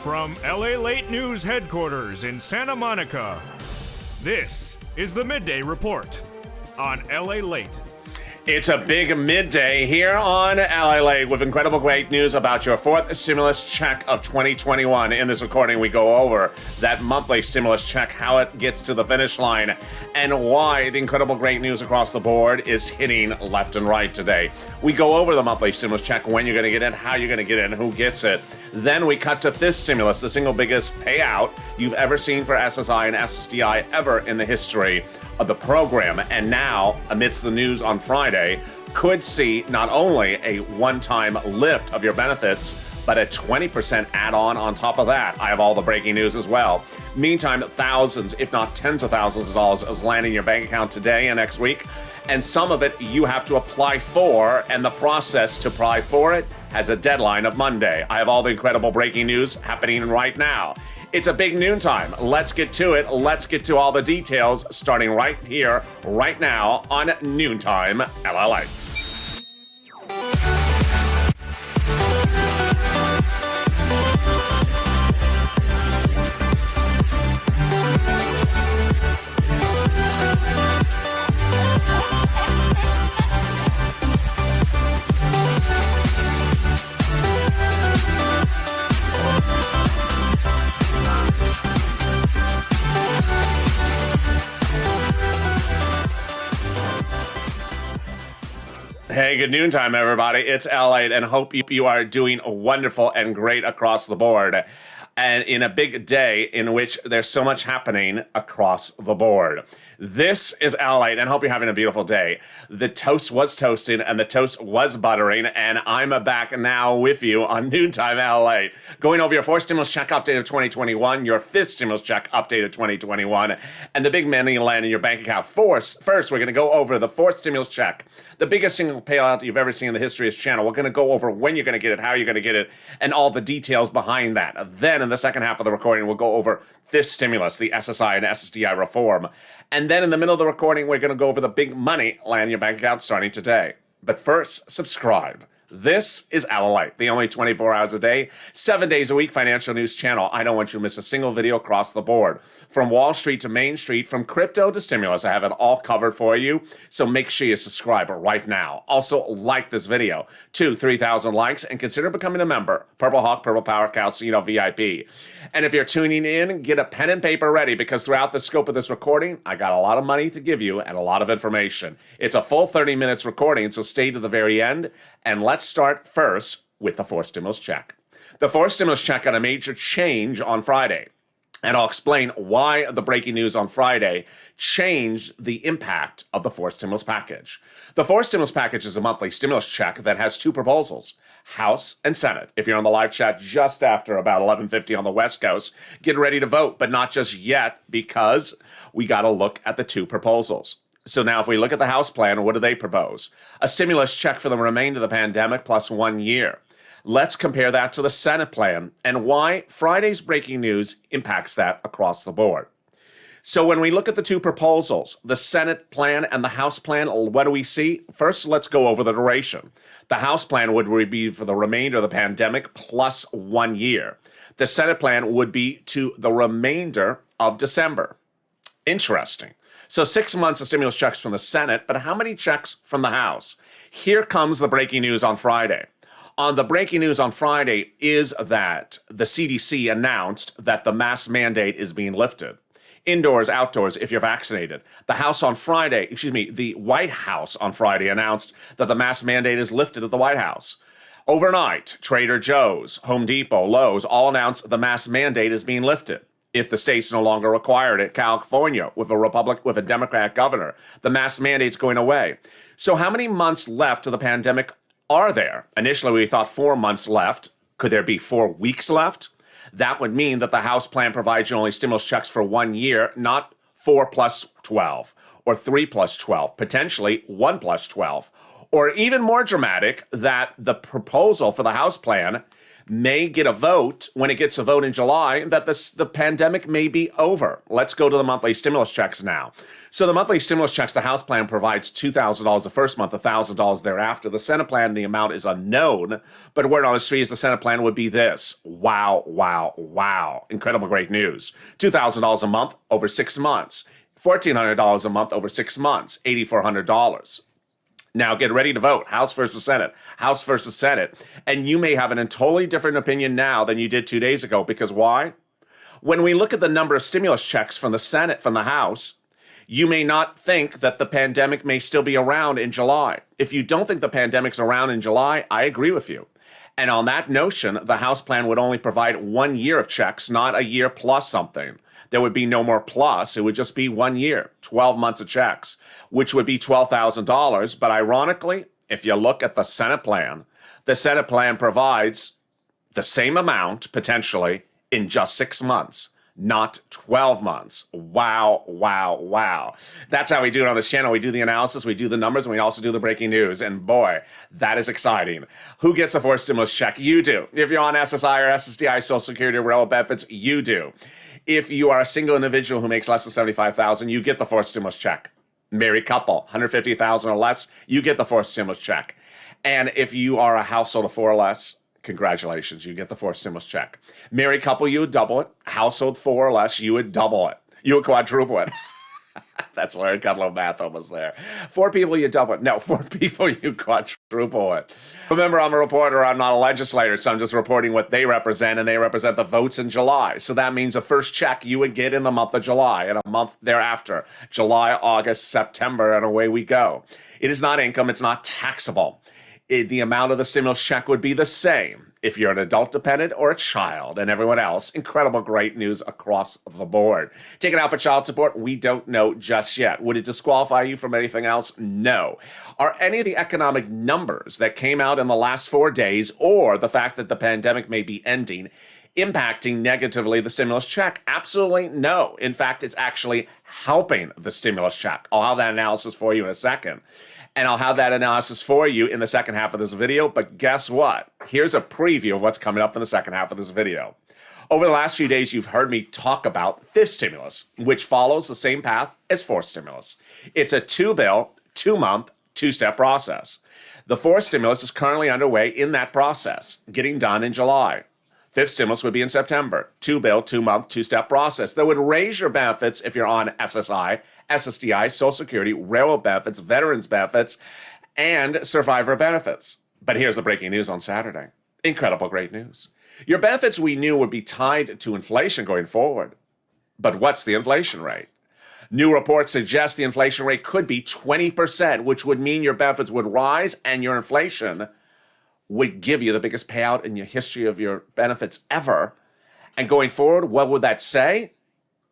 From LALATE News headquarters in Santa Monica, this is the Midday Report on LALATE. It's a big midday here on LALATE with incredible great news about your fourth stimulus check of 2021. In this recording, we go over that monthly stimulus check, how it gets to the finish line, and why the incredible great news across the board is hitting left and right today. We go over the monthly stimulus check, when you're going to get it, how you're going to get it, and who gets it. Then we cut to this stimulus, the single biggest payout you've ever seen for SSI and SSDI ever in the history of the program. And now, amidst the news on Friday, could see not only a one-time lift of your benefits, but a 20% add-on on top of that. I have all the breaking news as well. Meantime, thousands, if not tens of thousands of dollars is landing in your bank account today and next week. And some of it you have to apply for, and the process to apply for it has a deadline of Monday. I have all the incredible breaking news happening right now. It's a big noontime. Let's get to it. Let's get to all the details starting right here, right now on Noontime LALATE. Hey, good noontime, everybody. It's LALATE, and hope you are doing wonderful and great across the board. And in a big day in which there's so much happening across the board. This is LALATE, and hope you're having a beautiful day. The toast was toasting, and the toast was buttering, and I'm back now with you on Noontime LALATE. Going over your fourth stimulus check update of 2021, your fifth stimulus check update of 2021, and the big money land in your bank account. First, we're going to go over the fourth stimulus check, the biggest single payout you've ever seen in the history of this channel. We're going to go over when you're going to get it, how you're going to get it, and all the details behind that. Then, in the second half of the recording, we'll go over this stimulus, the SSI and SSDI reform. And then in the middle of the recording, we're going to go over the big money land in your bank account starting today. But first, subscribe. This is LALATE, the only 24 hours a day, 7 days a week financial news channel. I don't want you to miss a single video across the board. From Wall Street to Main Street, from crypto to stimulus, I have it all covered for you. So make sure you subscribe right now. Also, like this video. 3,000 likes, and consider becoming a member. Purple Hawk, Purple Power, Calcino VIP. And if you're tuning in, get a pen and paper ready, because throughout the scope of this recording, I got a lot of money to give you and a lot of information. It's a full 30 minutes recording, so stay to the very end. And let's start first with the fourth stimulus check. The fourth stimulus check got a major change on Friday. And I'll explain why the breaking news on Friday changed the impact of the fourth stimulus package. The fourth stimulus package is a monthly stimulus check that has two proposals, House and Senate. If you're on the live chat just after about 11:50 on the West Coast, get ready to vote, but not just yet, because we got to look at the two proposals. So now if we look at the House plan, what do they propose? A stimulus check for the remainder of the pandemic plus 1 year. Let's compare that to the Senate plan and why Friday's breaking news impacts that across the board. So when we look at the two proposals, the Senate plan and the House plan, what do we see? First, let's go over the duration. The House plan would be for the remainder of the pandemic plus 1 year. The Senate plan would be to the remainder of December. Interesting. So 6 months of stimulus checks from the Senate, but how many checks from the House? Here comes the breaking news on Friday. The breaking news on Friday is that the CDC announced that the mask mandate is being lifted. Indoors, outdoors, if you're vaccinated. The White House on Friday announced that the mask mandate is lifted at the White House. Overnight, Trader Joe's, Home Depot, Lowe's all announced the mask mandate is being lifted. If the states no longer required it, California, with a Democratic governor, the mask mandate's going away. So how many months left of the pandemic are there? Initially, we thought 4 months left. Could there be 4 weeks left? That would mean that the House plan provides you only stimulus checks for 1 year, not 4 plus 12, or 3 plus 12, potentially 1 plus 12, Or even more dramatic, that the proposal for the House plan may get a vote when it gets a vote in July, that the pandemic may be over. Let's go to the monthly stimulus checks now. So the monthly stimulus checks, the House plan provides $2,000 the first month, $1,000 thereafter. The Senate plan, the amount is unknown, but word on the street is the Senate plan would be this. Wow, wow, wow. Incredible, great news. $2,000 a month over 6 months. $1,400 a month over 6 months, $8,400. Now get ready to vote. House versus Senate. House versus Senate. And you may have an totally different opinion now than you did 2 days ago. Because why? When we look at the number of stimulus checks from the Senate, from the House, you may not think that the pandemic may still be around in July. If you don't think the pandemic's around in July, I agree with you. And on that notion, the House plan would only provide 1 year of checks, not a year plus something. There would be no more plus. It would just be 1 year, 12 months of checks, which would be $12,000. But ironically, if you look at the Senate plan provides the same amount, potentially, in just 6 months, not 12 months. Wow, wow, wow. That's how we do it on this channel. We do the analysis, we do the numbers, and we also do the breaking news. And boy, that is exciting. Who gets a forced stimulus check? You do. If you're on SSI or SSDI, Social Security, or railroad benefits, you do. If you are a single individual who makes less than $75,000, you get the forced stimulus check. Married couple, $150,000 or less, you get the forced stimulus check. And if you are a household of 4 or less, congratulations, you get the forced stimulus check. Married couple, you would double it. Household 4 or less, you would double it. You would quadruple it. That's Larry Kudlow math almost there. 4 people, you double it. No, 4 people, you quadruple it. Remember, I'm a reporter. I'm not a legislator, so I'm just reporting what they represent, and they represent the votes in July. So that means the first check you would get in the month of July and a month thereafter. July, August, September, and away we go. It is not income. It's not taxable. The amount of the stimulus check would be the same if you're an adult dependent or a child, and everyone else. Incredible, great news across the board. Taken out for child support? We don't know just yet. Would it disqualify you from anything else? No. Are any of the economic numbers that came out in the last 4 days, or the fact that the pandemic may be ending, impacting negatively the stimulus check? Absolutely no. In fact, it's actually helping the stimulus check. I'll have that analysis for you in a second. And I'll have that analysis for you in the second half of this video. But guess what? Here's a preview of what's coming up in the second half of this video. Over the last few days, you've heard me talk about fifth stimulus, which follows the same path as fourth stimulus. It's a 2-bill, 2-month, 2-step process. The fourth stimulus is currently underway in that process, getting done in July. Fifth stimulus would be in September. 2-bill, 2-month, 2-step process that would raise your benefits if you're on SSI, SSDI, Social Security, railroad benefits, veterans benefits, and survivor benefits. But here's the breaking news on Saturday. Incredible, great news. Your benefits we knew would be tied to inflation going forward. But what's the inflation rate? New reports suggest the inflation rate could be 20%, which would mean your benefits would rise and your inflation would give you the biggest payout in your history of your benefits ever. And going forward, what would that say?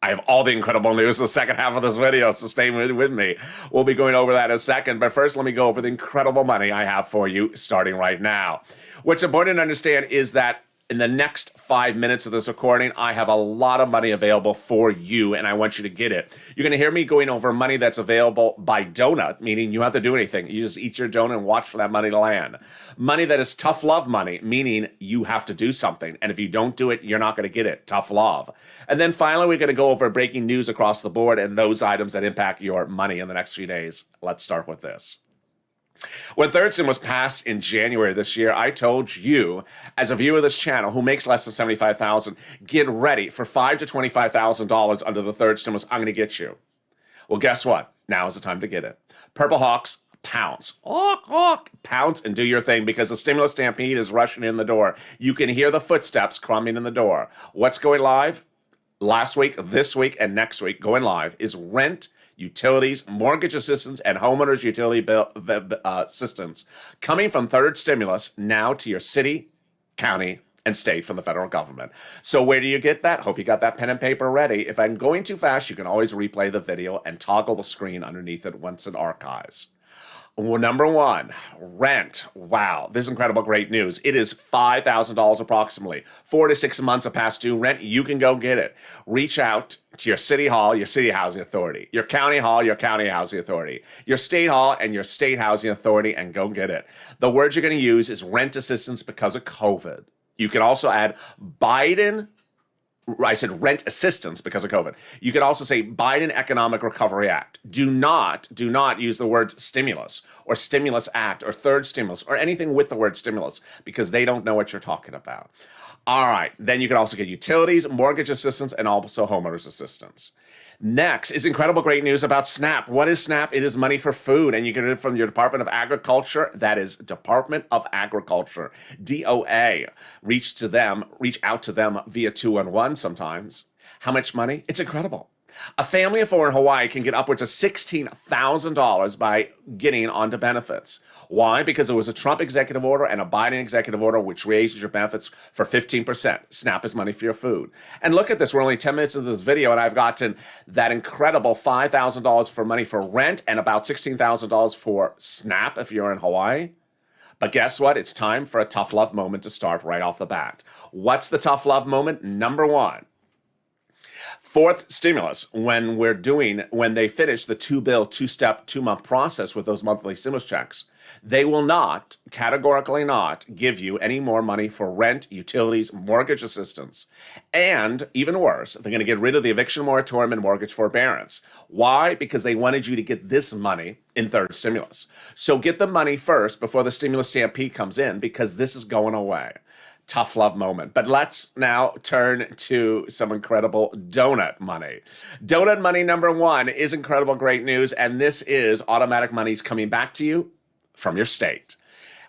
I have all the incredible news in the second half of this video, so stay with me. We'll be going over that in a second, but first let me go over the incredible money I have for you starting right now. What's important to understand is that in the next 5 minutes of this recording, I have a lot of money available for you, and I want you to get it. You're going to hear me going over money that's available by donut, meaning you don't have to do anything. You just eat your donut and watch for that money to land. Money that is tough love money, meaning you have to do something, and if you don't do it, you're not going to get it. Tough love. And then finally, we're going to go over breaking news across the board and those items that impact your money in the next few days. Let's start with this. When third stim was passed in January this year, I told you, as a viewer of this channel who makes less than $75,000, get ready for $5,000 to $25,000 under the third stimulus. I'm going to get you. Well, guess what? Now is the time to get it. Purple Hawks, pounce. Pounce and do your thing, because the stimulus stampede is rushing in the door. You can hear the footsteps crumbing in the door. What's going live? Last week, this week, and next week going live is rent, utilities, mortgage assistance, and homeowners utility bill assistance coming from third stimulus now to your city, county, and state from the federal government. So where do you get that? Hope you got that pen and paper ready. If I'm going too fast, you can always replay the video and toggle the screen underneath it once it archives. Well, number one, rent. Wow, this is incredible, great news. It is $5,000 approximately. 4 to 6 months of past due rent. You can go get it. Reach out to your city hall, your city housing authority, your county hall, your county housing authority, your state hall, and your state housing authority, and go get it. The word you're going to use is rent assistance because of COVID. You can also add Biden. I said rent assistance because of COVID. You could also say Biden Economic Recovery Act. Do not use the words stimulus or stimulus act or third stimulus or anything with the word stimulus because they don't know what you're talking about. All right. Then you can also get utilities, mortgage assistance, and also homeowners assistance. Next is incredible great news about SNAP. What is SNAP? It is money for food, and you get it from your Department of Agriculture. That is Department of Agriculture, DOA. Reach out to them via 211 sometimes. How much money? It's incredible. A family of four in Hawaii can get upwards of $16,000 by getting onto benefits. Why? Because it was a Trump executive order and a Biden executive order which raises your benefits for 15%. SNAP is money for your food. And look at this. We're only 10 minutes into this video, and I've gotten that incredible $5,000 for money for rent and about $16,000 for SNAP if you're in Hawaii. But guess what? It's time for a tough love moment to start right off the bat. What's the tough love moment? Number one. Fourth stimulus, when they finish the two-step, 2-month process with those monthly stimulus checks, they will not, categorically not, give you any more money for rent, utilities, mortgage assistance. And even worse, they're going to get rid of the eviction moratorium and mortgage forbearance. Why? Because they wanted you to get this money in third stimulus. So get the money first before the stimulus stampede comes in because this is going away. Tough love moment. But let's now turn to some incredible donut money. Donut money number one is incredible great news, and this is automatic monies coming back to you from your state.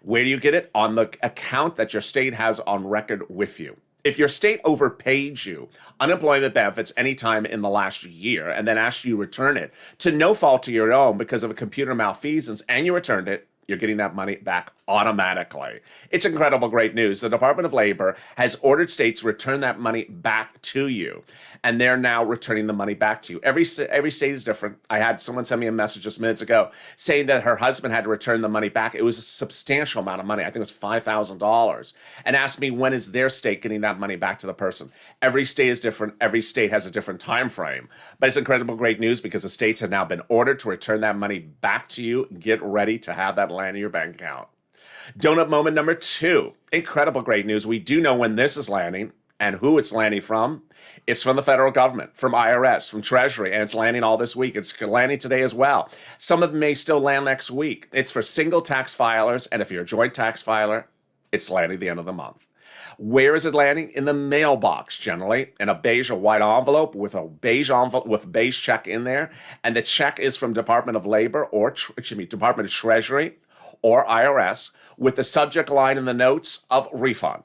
Where do you get it? On the account that your state has on record with you. If your state overpaid you unemployment benefits anytime in the last year and then asked you to return it to no fault of your own because of a computer malfeasance and you returned it, you're getting that money back automatically. It's incredible great news. The Department of Labor has ordered states to return that money back to you, and they're now returning the money back to you. Every state is different. I had someone send me a message just minutes ago saying that her husband had to return the money back. It was a substantial amount of money. I think it was $5,000, and asked me when is their state getting that money back to the person. Every state is different. Every state has a different time frame, but it's incredible great news because the states have now been ordered to return that money back to you. Get ready to have that land in your bank account. Donut moment number two. Incredible great news. We do know when this is landing and who it's landing from. It's from the federal government, from IRS, from Treasury, and it's landing all this week. It's landing today as well. Some of them may still land next week. It's for single tax filers, and if you're a joint tax filer, it's landing at the end of the month. Where is it landing? In the mailbox, generally, in a beige or white envelope with a beige check in there. And the check is from Department of Labor or, Department of Treasury or IRS with the subject line in the notes of refund.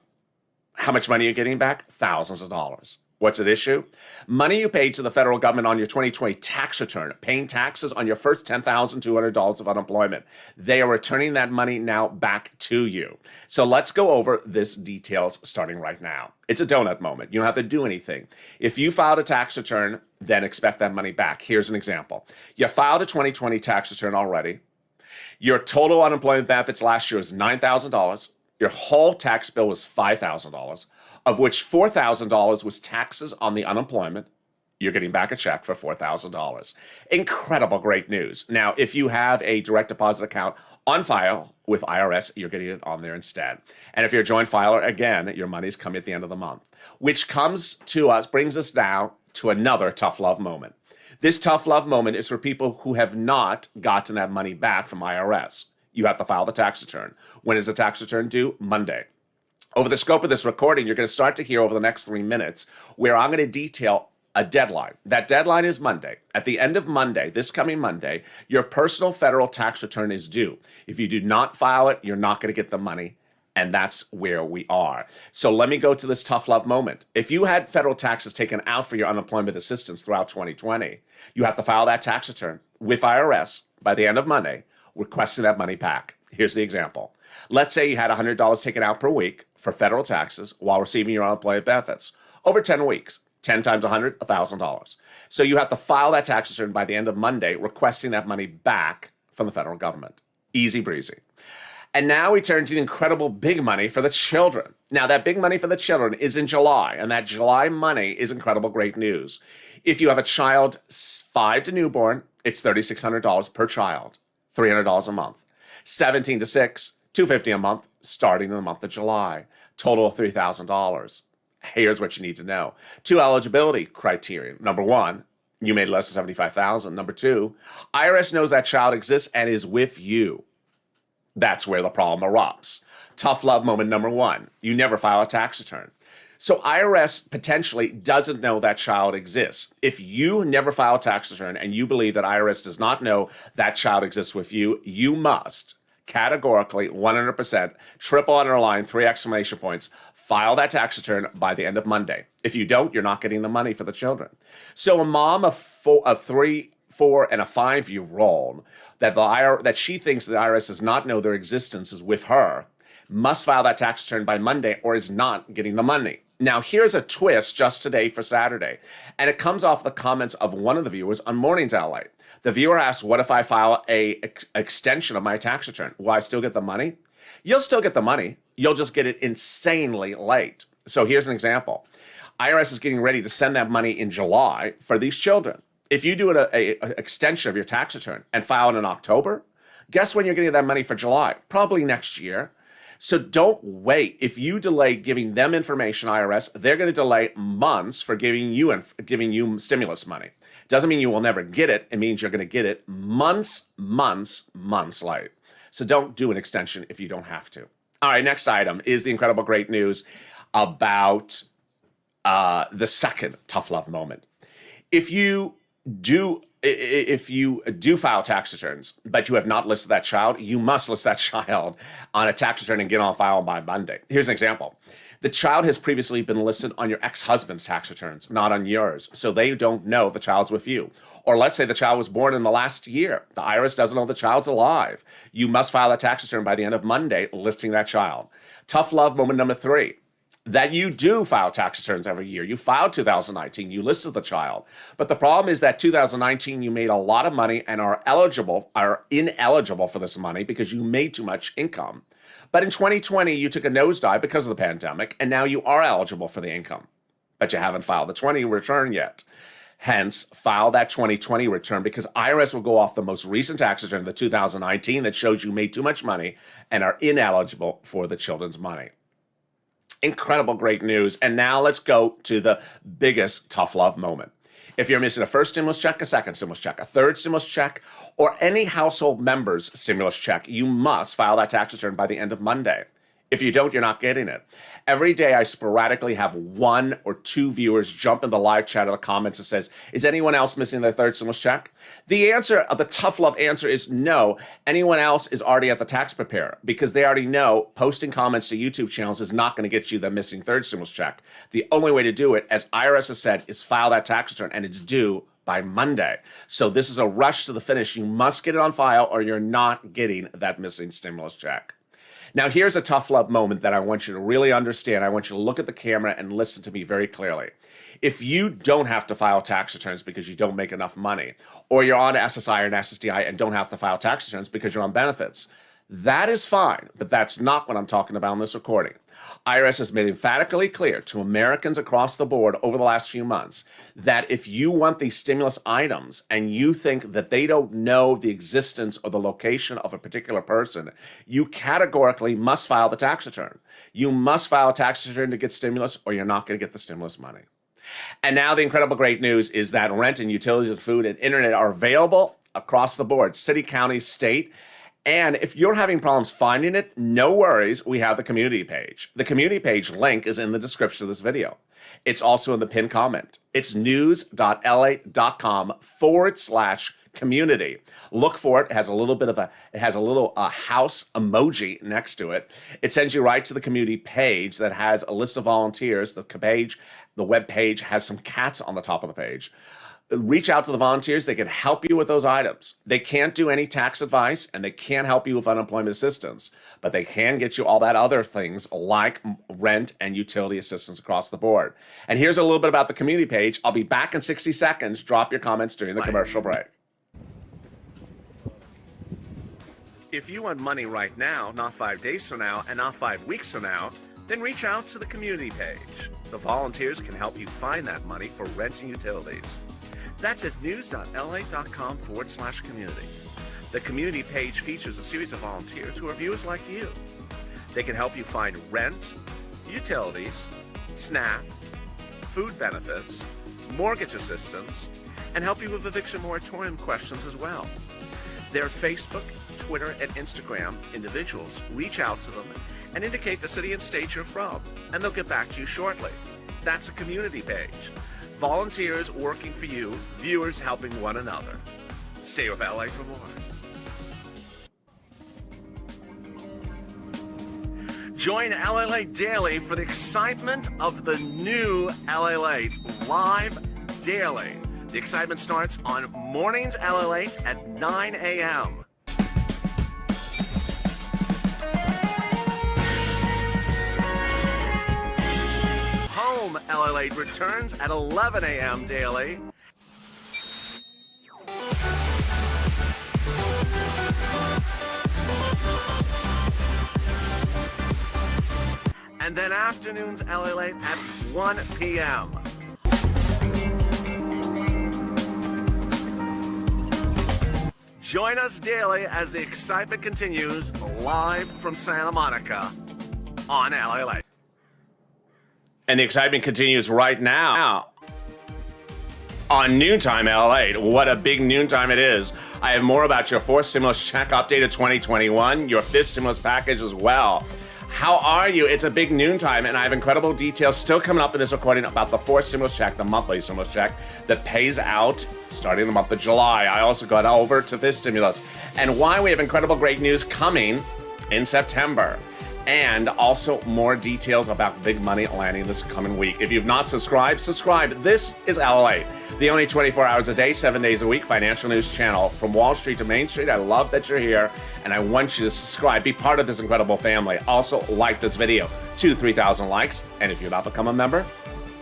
How much money are you getting back? Thousands of dollars. What's at issue? Money you paid to the federal government on your 2020 tax return, paying taxes on your first $10,200 of unemployment. They are returning that money now back to you. So let's go over this details starting right now. It's a donut moment. You don't have to do anything. If you filed a tax return, then expect that money back. Here's an example. You filed a 2020 tax return already. Your total unemployment benefits last year was $9,000. Your whole tax bill was $5,000. Of which $4,000 was taxes on the unemployment. You're getting back a check for $4,000. Incredible great news. Now, if you have a direct deposit account on file with IRS, you're getting it on there instead. And if you're a joint filer, again, your money's coming at the end of the month. Which brings us now to another tough love moment. This tough love moment is for people who have not gotten that money back from IRS. You have to file the tax return. When is the tax return due? Monday. Over the scope of this recording, you're going to start to hear over the next 3 minutes where I'm going to detail a deadline. That deadline is Monday. At the end of Monday, this coming Monday, your personal federal tax return is due. If you do not file it, you're not going to get the money. And that's where we are. So let me go to this tough love moment. If you had federal taxes taken out for your unemployment assistance throughout 2020, you have to file that tax return with IRS by the end of Monday, requesting that money back. Here's the example. Let's say you had $100 taken out per week for federal taxes while receiving your unemployment benefits over 10 weeks. 10 times 100, $1,000. So you have to file that tax return by the end of Monday, requesting that money back from the federal government. Easy breezy. And now we turn to the incredible big money for the children. Now, that big money for the children is in July, and that July money is incredible great news. If you have a child 5 to newborn, it's $3,600 per child, $300 a month. 17 to 6, $250 a month, starting in the month of July. Total of $3,000. Here's what you need to know. 2 eligibility criteria. Number 1, you made less than $75,000. Number 2, IRS knows that child exists and is with you. That's where the problem erupts. Tough love moment number 1, you never file a tax return. So IRS potentially doesn't know that child exists. If you never file a tax return and you believe that IRS does not know that child exists with you, you must categorically 100%, triple underline, 3 exclamation points, file that tax return by the end of Monday. If you don't, you're not getting the money for the children. So a mom of 3, 4, and a 5-year-old that she thinks the IRS does not know their existence is with her must file that tax return by Monday or is not getting the money. Now, here's a twist just today for Saturday, and it comes off the comments of one of the viewers on Mornings LA. The viewer asked, what if I file a extension of my tax return? Will I still get the money? You'll still get the money. You'll just get it insanely late. So here's an example. IRS is getting ready to send that money in July for these children. If you do an extension of your tax return and file it in October, guess when you're getting that money for July? Probably next year. So don't wait. If you delay giving them information, IRS, they're going to delay months for giving you stimulus money. Doesn't mean you will never get it. It means you're going to get it months late. So don't do an extension if you don't have to. All right, next item is the incredible great news about the second tough love moment. If you do file tax returns, but you have not listed that child, you must list that child on a tax return and get on file by Monday. Here's an example. The child has previously been listed on your ex-husband's tax returns, not on yours, so they don't know the child's with you. Or let's say the child was born in the last year. The IRS doesn't know the child's alive. You must file that tax return by the end of Monday, listing that child. Tough love moment number 3. That you do file tax returns every year. You filed 2019, you listed the child. But the problem is that 2019, you made a lot of money and are ineligible for this money because you made too much income. But in 2020, you took a nosedive because of the pandemic, and now you are eligible for the income. But you haven't filed the 20 return yet. Hence, file that 2020 return because IRS will go off the most recent tax return, the 2019, that shows you made too much money and are ineligible for the children's money. Incredible great news. And now let's go to the biggest tough love moment. If you're missing a first stimulus check, a second stimulus check, a third stimulus check, or any household member's stimulus check, you must file that tax return by the end of Monday. If you don't, you're not getting it. Every day I sporadically have 1 or 2 viewers jump in the live chat or the comments and says, is anyone else missing their third stimulus check? The answer, the tough love answer is no. Anyone else is already at the tax preparer because they already know posting comments to YouTube channels is not going to get you the missing third stimulus check. The only way to do it, as IRS has said, is file that tax return and it's due by Monday. So this is a rush to the finish. You must get it on file or you're not getting that missing stimulus check. Now, here's a tough love moment that I want you to really understand. I want you to look at the camera and listen to me very clearly. If you don't have to file tax returns because you don't make enough money, or you're on SSI or SSDI and don't have to file tax returns because you're on benefits, that is fine, but that's not what I'm talking about in this recording. IRS has made emphatically clear to Americans across the board over the last few months that if you want these stimulus items and you think that they don't know the existence or the location of a particular person, you categorically must file the tax return. You must file a tax return to get stimulus or you're not going to get the stimulus money. And now the incredible great news is that rent and utilities and food and internet are available across the board, city, county, state. And if you're having problems finding it, no worries, we have the community page. The community page link is in the description of this video. It's also in the pinned comment. It's news.lalate.com/community. Look for it. It has a little house emoji next to it. It sends you right to the community page that has a list of volunteers. The web page has some cats on the top of the page. Reach out to the volunteers. They can help you with those items. They can't do any tax advice and they can't help you with unemployment assistance, but they can get you all that other things like rent and utility assistance across the board. And here's a little bit about the community page. I'll be back in 60 seconds. Drop your comments during the commercial break. If you want money right now, not 5 days from now, and not 5 weeks from now, then reach out to the community page. The volunteers can help you find that money for rent and utilities. That's at news.lalate.com/community. The community page features a series of volunteers who are viewers like you. They can help you find rent, utilities, SNAP, food benefits, mortgage assistance, and help you with eviction moratorium questions as well. Their Facebook, Twitter, and Instagram individuals reach out to them and indicate the city and state you're from, and they'll get back to you shortly. That's a community page. Volunteers working for you, viewers helping one another. Stay with LA for more. Join LALATE Daily for the excitement of the new LALATE live daily. The excitement starts on mornings LALATE at 9 a.m. Home LALATE returns at 11 a.m. daily. And then afternoons LALATE at 1 p.m. Join us daily as the excitement continues live from Santa Monica on LALATE. And the excitement continues right now on Noontime LALATE. What a big noontime it is. I have more about your fourth stimulus check updated 2021, your fifth stimulus package as well. How are you? It's a big noontime, and I have incredible details still coming up in this recording about the fourth stimulus check, the monthly stimulus check that pays out starting the month of July. I also got over to fifth stimulus and why we have incredible great news coming in September. And also more details about big money landing this coming week. If you've not subscribed, subscribe. This is LALATE, the only 24 hours a day, 7 days a week financial news channel from Wall Street to Main Street. I love that you're here, and I want you to subscribe. Be part of this incredible family. Also, like this video. 3,000 likes. And if you're not become a member,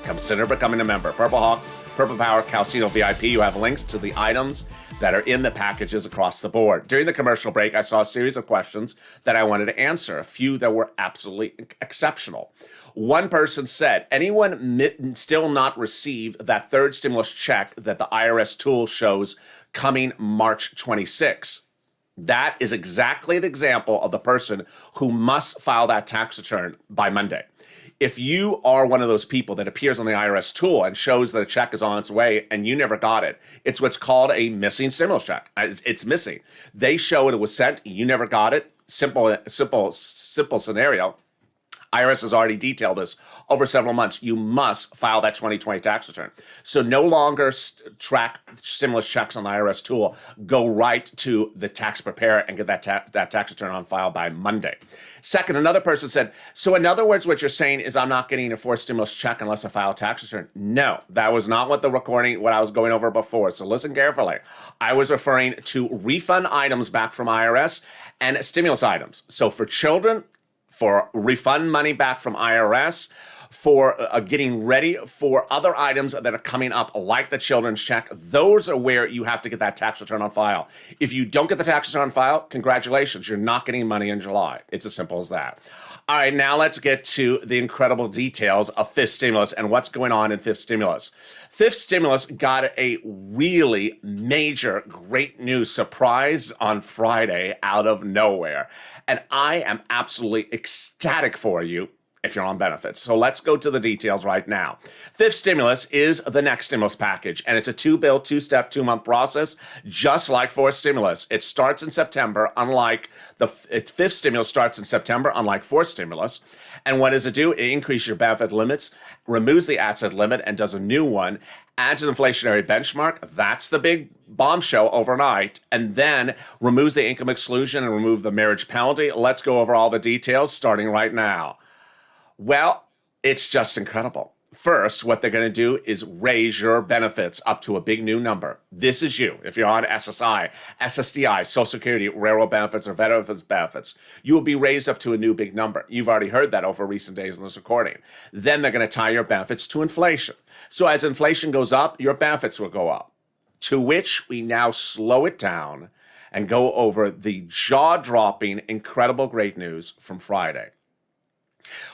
consider becoming a member. Purple Hawk, Purple Power, Calcino VIP. You have links to the items that are in the packages across the board. During the commercial break, I saw a series of questions that I wanted to answer, a few that were absolutely exceptional. One person said, anyone still not received that third stimulus check that the IRS tool shows coming March 26? That is exactly the example of the person who must file that tax return by Monday. If you are one of those people that appears on the IRS tool and shows that a check is on its way and you never got it, it's what's called a missing stimulus check. It's missing. They show it was sent, you never got it. Simple scenario. IRS has already detailed this over several months. You must file that 2020 tax return. So no longer track stimulus checks on the IRS tool. Go right to the tax preparer and get that tax return on file by Monday. Second, another person said, so in other words, what you're saying is I'm not getting a fourth stimulus check unless I file a tax return. No, that was not what I was going over before. So listen carefully. I was referring to refund items back from IRS and stimulus items. So for children, for refund money back from IRS, for getting ready for other items that are coming up, like the children's check. Those are where you have to get that tax return on file. If you don't get the tax return on file, congratulations, you're not getting money in July. It's as simple as that. All right, now let's get to the incredible details of fifth stimulus and what's going on in fifth stimulus. Fifth stimulus got a really major great news surprise on Friday out of nowhere. And I am absolutely ecstatic for you if you're on benefits. So let's go to the details right now. Fifth stimulus is the next stimulus package, and it's a two-bill, two-step, two-month process, just like fourth stimulus. It starts in September, unlike fifth stimulus starts in September, unlike fourth stimulus. And what does it do? It increases your benefit limits, removes the asset limit, and does a new one, adds an inflationary benchmark. That's the big bombshell overnight, and then removes the income exclusion and remove the marriage penalty. Let's go over all the details starting right now. Well, it's just incredible. First, what they're going to do is raise your benefits up to a big new number. This is you. If you're on SSI, SSDI, Social Security, railroad benefits, or veterans benefits, you will be raised up to a new big number. You've already heard that over recent days in this recording. Then they're going to tie your benefits to inflation. So as inflation goes up, your benefits will go up, to which we now slow it down and go over the jaw-dropping, incredible great news from Friday.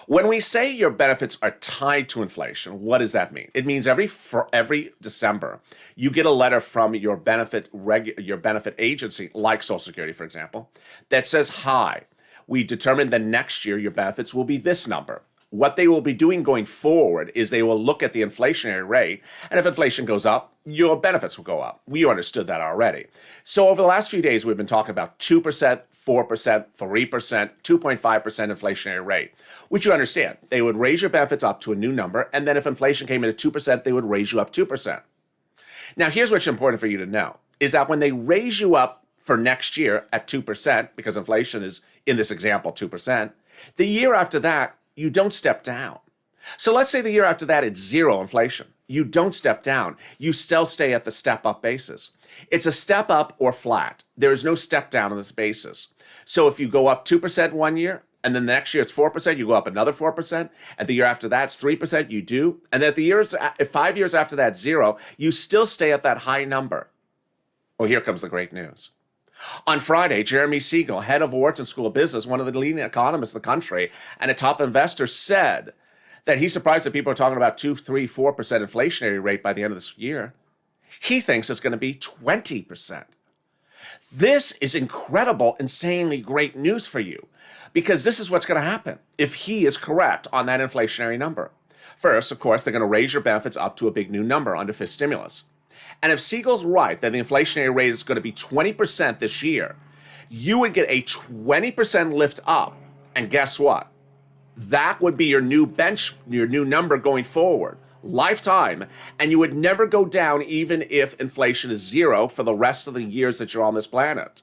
When we say your benefits are tied to inflation, what does that mean? It means every December, you get a letter from your benefit agency, like Social Security, for example, that says, hi, we determined that next year your benefits will be this number. What they will be doing going forward is they will look at the inflationary rate, and if inflation goes up, your benefits will go up. We understood that already. So over the last few days, we've been talking about 2%, 4%, 3%, 2.5% inflationary rate, which you understand. They would raise your benefits up to a new number, and then if inflation came in at 2%, they would raise you up 2%. Now, here's what's important for you to know, is that when they raise you up for next year at 2%, because inflation is, in this example, 2%, the year after that, you don't step down. So let's say the year after that, it's zero inflation. You don't step down. You still stay at the step-up basis. It's a step up or flat. There is no step down on this basis. So if you go up 2% one year, and then the next year it's 4%, you go up another 4%, and the year after that it's 3%, you do. And then if 5 years after that, zero, you still stay at that high number. Well, here comes the great news. On Friday, Jeremy Siegel, head of Wharton School of Business, one of the leading economists in the country, and a top investor, said that he's surprised that people are talking about 2, 3, 4% inflationary rate by the end of this year. He thinks it's going to be 20%. This is incredible, insanely great news for you, because this is what's going to happen if he is correct on that inflationary number. First, of course, they're going to raise your benefits up to a big new number under fifth stimulus. And if Siegel's right that the inflationary rate is going to be 20% this year, you would get a 20% lift up. And guess what? That would be your new number going forward, lifetime. And you would never go down even if inflation is zero for the rest of the years that you're on this planet.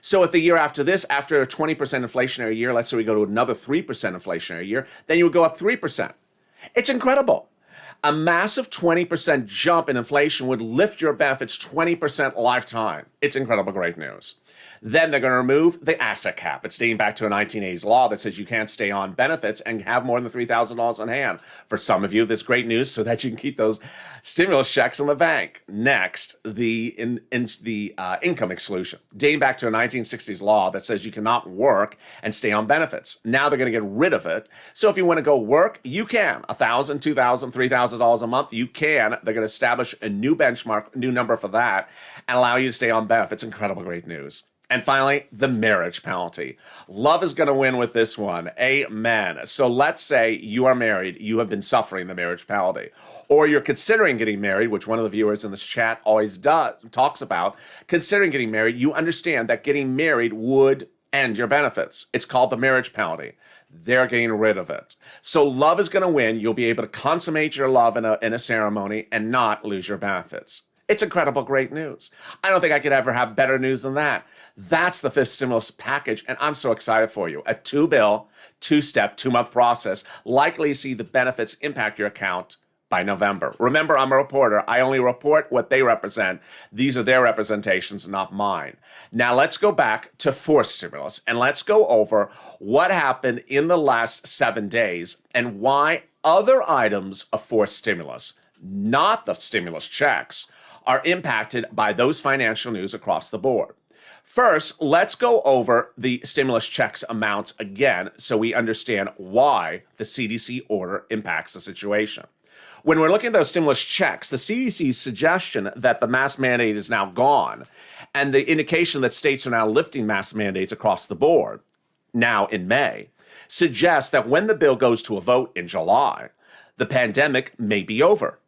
So if the year after this, after a 20% inflationary year, let's say we go to another 3% inflationary year, then you would go up 3%. It's incredible. A massive 20% jump in inflation would lift your benefits 20% lifetime. It's incredible great news. Then they're going to remove the asset cap. It's dating back to a 1980s law that says you can't stay on benefits and have more than $3,000 on hand. For some of you, this great news so that you can keep those stimulus checks in the bank. Next, the income exclusion, dating back to a 1960s law that says you cannot work and stay on benefits. Now they're going to get rid of it. So if you want to go work, you can. $1,000, $2,000, $3,000 a month, you can. They're going to establish a new benchmark, new number for that, and allow you to stay on benefits. Incredible great news. And finally, the marriage penalty. Love is going to win with this one. Amen. So let's say you are married, you have been suffering the marriage penalty, or you're considering getting married, which one of the viewers in this chat always talks about. Considering getting married, you understand that getting married would end your benefits. It's called the marriage penalty. They're getting rid of it. So love is going to win. You'll be able to consummate your love in a ceremony and not lose your benefits. It's incredible great news. I don't think I could ever have better news than that. That's the fifth stimulus package, and I'm so excited for you. A two-bill, two-step, two-month process. Likely see the benefits impact your account by November. Remember, I'm a reporter. I only report what they represent. These are their representations, not mine. Now let's go back to fourth stimulus, and let's go over what happened in the last 7 days and why other items of fourth stimulus, not the stimulus checks, are impacted by those financial news across the board. First, let's go over the stimulus checks amounts again so we understand why the CDC order impacts the situation. When we're looking at those stimulus checks, the CDC's suggestion that the mask mandate is now gone and the indication that states are now lifting mask mandates across the board, now in May, suggests that when the bill goes to a vote in July, the pandemic may be over.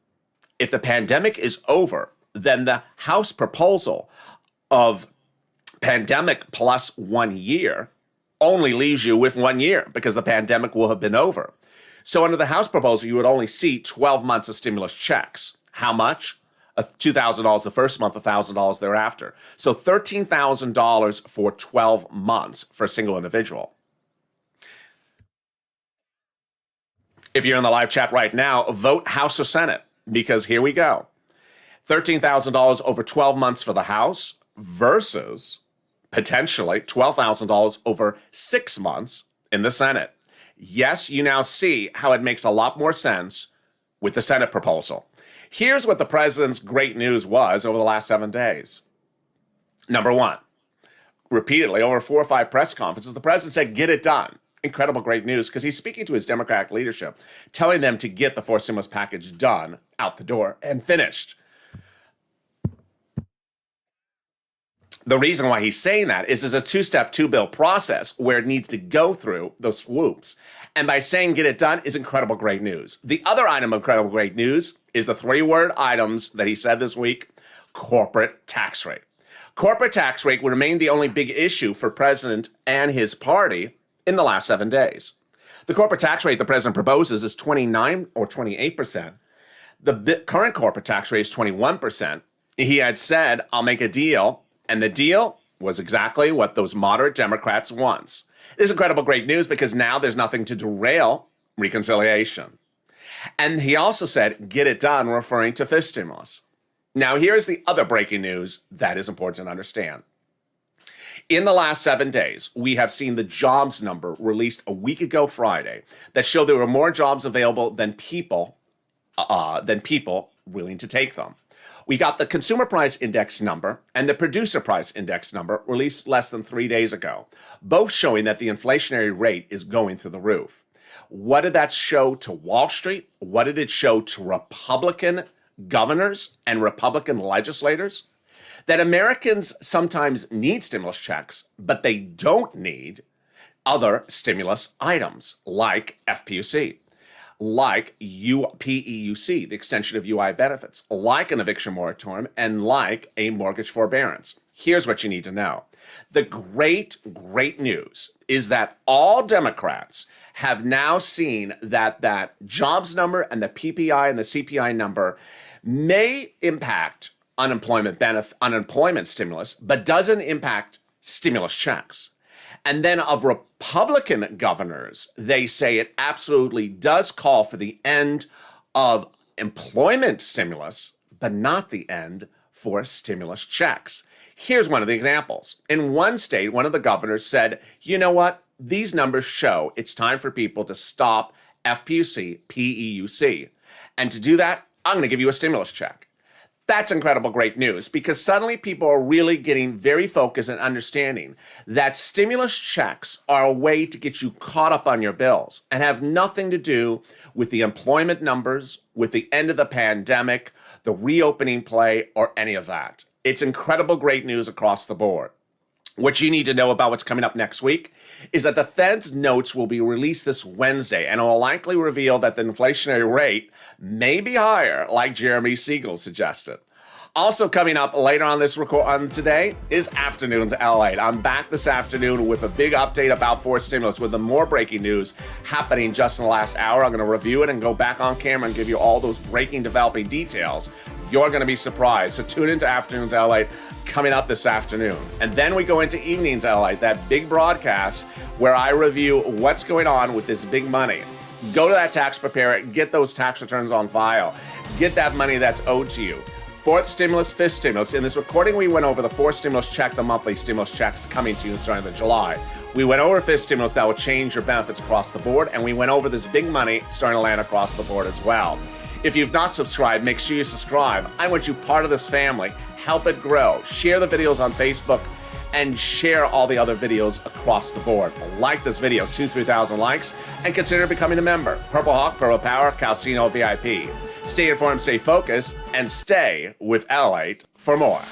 If the pandemic is over, then the House proposal of pandemic plus 1 year only leaves you with 1 year because the pandemic will have been over. So under the House proposal, you would only see 12 months of stimulus checks. How much? $2,000 the first month, $1,000 thereafter. So $13,000 for 12 months for a single individual. If you're in the live chat right now, vote House or Senate, because here we go. $13,000 over 12 months for the House versus potentially $12,000 over 6 months in the Senate. Yes, you now see how it makes a lot more sense with the Senate proposal. Here's what the president's great news was over the last 7 days. Number one, repeatedly over 4 or 5 press conferences, the president said, get it done. Incredible, great news, because he's speaking to his Democratic leadership, telling them to get the 4th stimulus package done, out the door, and finished. The reason why he's saying that is there's a 2-step, 2-bill process where it needs to go through those swoops. And by saying get it done is incredible, great news. The other item of incredible, great news is the 3-word items that he said this week: corporate tax rate. Corporate tax rate would remain the only big issue for President and his party in the last 7 days. The corporate tax rate the president proposes is 29 or 28%. The current corporate tax rate is 21%. He had said, I'll make a deal. And the deal was exactly what those moderate Democrats want. This is incredible, great news, because now there's nothing to derail reconciliation. And he also said, get it done, referring to 5th stimulus. Now, here's the other breaking news that is important to understand. In the last 7 days, we have seen the jobs number released a week ago Friday that showed there were more jobs available than people willing to take them. We got the consumer price index number and the producer price index number released less than 3 days ago, both showing that the inflationary rate is going through the roof. What did that show to Wall Street? What did it show to Republican governors and Republican legislators? That Americans sometimes need stimulus checks, but they don't need other stimulus items like FPUC, like PEUC, the extension of UI benefits, like an eviction moratorium, and like a mortgage forbearance. Here's what you need to know. The great, great news is that all Democrats have now seen that that jobs number and the PPI and the CPI number may impact unemployment stimulus, but doesn't impact stimulus checks. And then of Republican governors, they say it absolutely does call for the end of employment stimulus, but not the end for stimulus checks. Here's one of the examples. In one state, one of the governors said, you know what? These numbers show it's time for people to stop FPUC, PEUC. And to do that, I'm going to give you a stimulus check. That's incredible, great news, because suddenly people are really getting very focused and understanding that stimulus checks are a way to get you caught up on your bills and have nothing to do with the employment numbers, with the end of the pandemic, the reopening play, or any of that. It's incredible, great news across the board. What you need to know about what's coming up next week is that the Fed's notes will be released this Wednesday, and it will likely reveal that the inflationary rate may be higher, like Jeremy Siegel suggested. Also coming up later on this record today is Afternoons LATE. I'm back this afternoon with a big update about 4th stimulus with the more breaking news happening just in the last hour. I'm going to review it and go back on camera and give you all those breaking, developing details. You're going to be surprised. So tune into Afternoons LATE coming up this afternoon. And then we go into Evenings LATE, that big broadcast where I review what's going on with this big money. Go to that tax preparer, get those tax returns on file, get that money that's owed to you. 4th stimulus, 5th stimulus. In this recording, we went over the 4th stimulus check, the monthly stimulus checks coming to you starting in July. We went over 5th stimulus that will change your benefits across the board, and we went over this big money starting to land across the board as well. If you've not subscribed, make sure you subscribe. I want you part of this family. Help it grow. Share the videos on Facebook and share all the other videos across the board. Like this video, 2,000-3,000 likes, and consider becoming a member. Purple Hawk, Purple Power, Calcino VIP. Stay informed, stay focused, and stay with LATE for more.